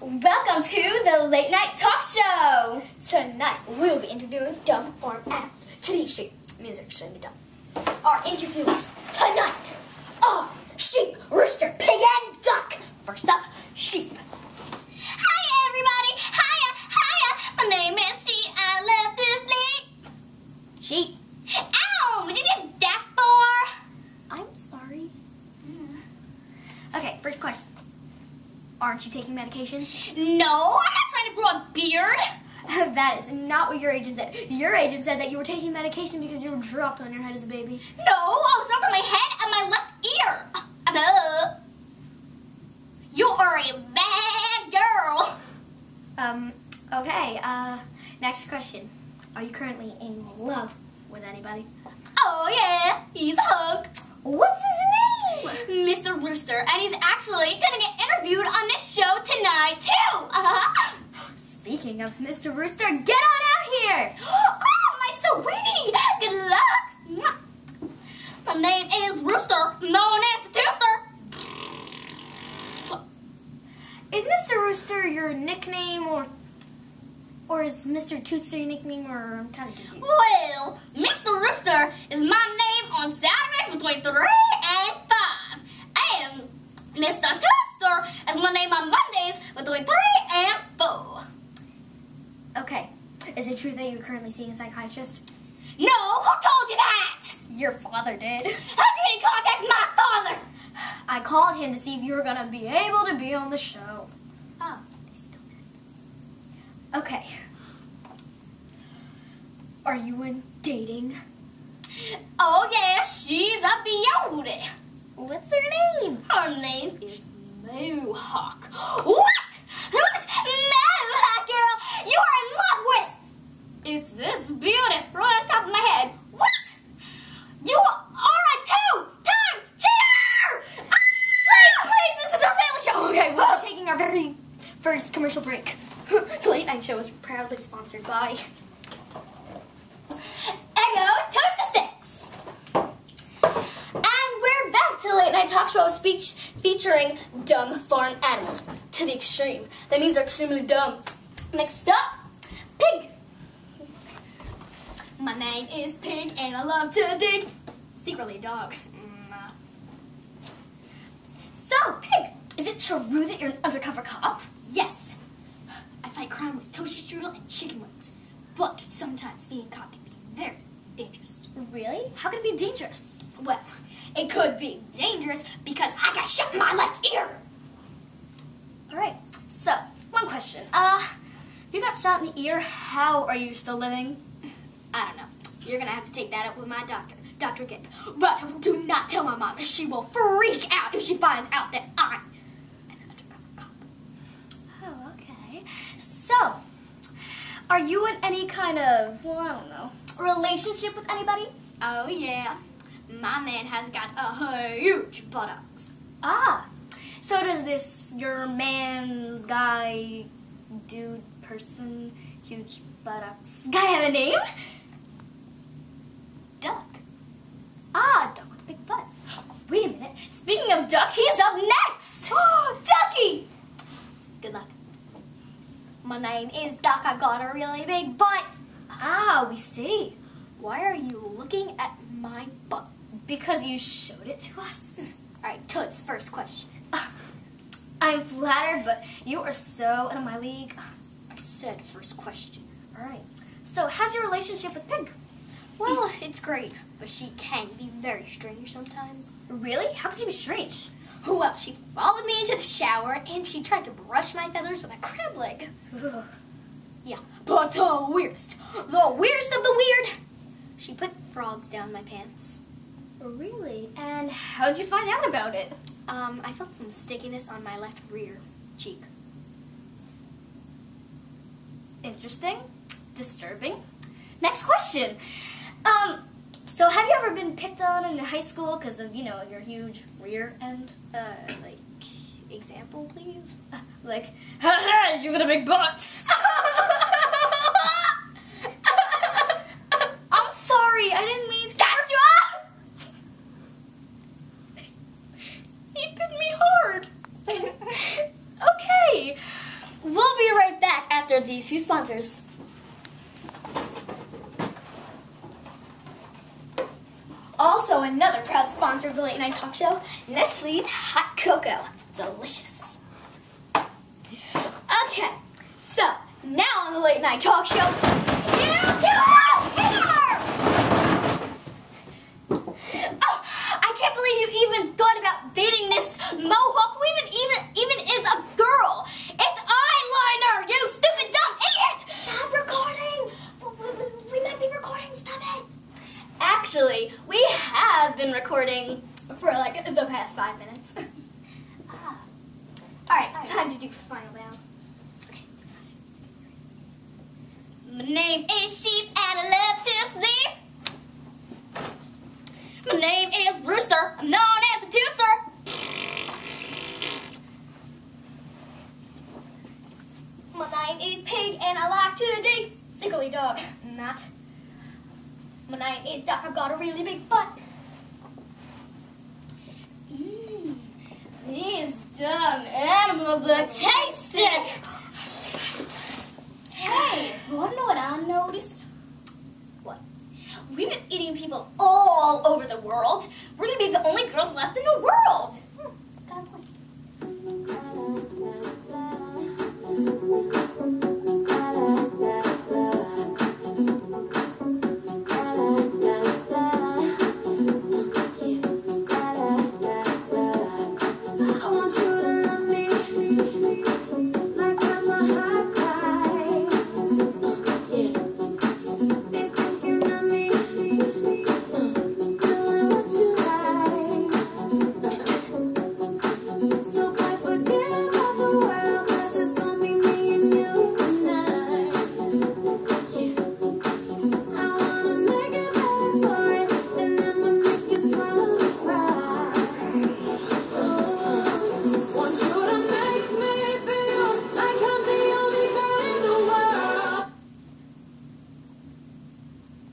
Welcome to the Late Night Talk Show. Tonight, we'll be interviewing dumb farm animals. Today's sheep means they're extremely dumb. Our interviewers tonight are sheep, rooster, pig, and duck. First up, sheep. Hi, everybody. Hiya. My name is Sheep. I love to sleep. Sheep. Ow! What did you get that for? I'm sorry. Okay, first question. Aren't you taking medications? No, I'm not trying to grow a beard. That is not what your agent said. Your agent said that you were taking medication because you were dropped on your head as a baby. No, I was dropped on my head and my left ear. Duh. You are a bad girl. Okay, next question. Are you currently in love with anybody? Oh, yeah, he's a hunk. What's his name? Mr. Rooster, and he's actually gonna get interviewed on this show tonight, too. Speaking of Mr. Rooster, get on out here! Oh, my sweetie! Good luck! My name is Rooster, known as the Tooster. Is Mr. Rooster your nickname, or is Mr. Tootster your nickname, or I'm kind of confused. Well, Mr. Rooster is my name on Saturdays between 3 and 5. And Mr. Tootster is my name on Mondays between 3 and 4. Okay, is it true that you're currently seeing a psychiatrist? No, who told you that? Your father did. How did he contact my father? I called him to see if you were going to be able to be on the show. Oh. Okay. Are you in dating? Oh, yeah, she's a beauty. What's her name? Her name is Mohawk. What? Who's this Mohawk girl you are in love with? It's this beauty right on top of my head. What? You are a two-time cheater! Please, this is a family show. Okay, we'll be taking our very first commercial break. The Late Night Show is proudly sponsored by Eggo Toast Sticks. And we're back to the Late Night Talk Show speech featuring dumb farm animals to the extreme. That means they're extremely dumb. Next up, pig. My name is Pig and I love to dig. Secretly a dog. So, pig, is it true that you're an undercover cop? Yes. I fight crime with toasted strudel and chicken wings. But sometimes being a cop can be very dangerous. Really? How can it be dangerous? Well, it could be dangerous because I got shot in my left ear. All right. So, one question. You got shot in the ear. How are you still living? I don't know. You're going to have to take that up with my doctor, Dr. Gibb. But do not tell my mom. She will freak out if she finds out that I'm an undercover cop. Oh, okay. So, are you in any kind of, well, I don't know, relationship with anybody? Oh, yeah. My man has got a huge buttocks. Ah. So does this, your man, guy, dude, person, huge buttocks, guy have a name? Duck. Ah, duck with a big butt. Wait a minute. Speaking of duck, he's up next. Ducky! Good luck. My name is Duck. I've got a really big butt. Ah, we see. Why are you looking at my butt? Because you showed it to us. All right, Toots, first question. I'm flattered, but you are so out of my league. I said first question. All right. So, how's your relationship with Pig? Well, it's great, but she can be very strange sometimes. Really? How could she be strange? Well, she followed me into the shower, and she tried to brush my feathers with a crab leg. Ugh. Yeah, but the weirdest of the weird, she put frogs down my pants. Really? And how'd you find out about it? I felt some stickiness on my left rear cheek. Interesting. Disturbing. Next question. So have you ever been picked on in high school because of, you know, your huge rear end? Like, example, please? Like, ha, you got a big butt. I'm sorry, I didn't mean to hurt you. He bit me hard. Okay. We'll be right back after these few sponsors. Also, another proud sponsor of the Late Night Talk Show, Nestle's Hot Cocoa. Delicious. Okay, so now on the Late Night Talk Show, you do it here! Oh, I can't believe you even thought about dating this mohawk who even is a girl. It's eyeliner, you stupid dumb idiot! Stop recording! We might be recording, stop it! Actually, we have been recording. For like the past 5 minutes. Alright, time to do final bows. My name is Sheep and I love to sleep. My name is Rooster. I'm known as the Tooster. My name is Pig and I like to dig. Sickly dog. Not. My name is Duck. I've got a really big butt. These dumb animals are tasty. Hey, wanna know what I noticed? What? We've been eating people all over the world. We're gonna be the only girls left in the world.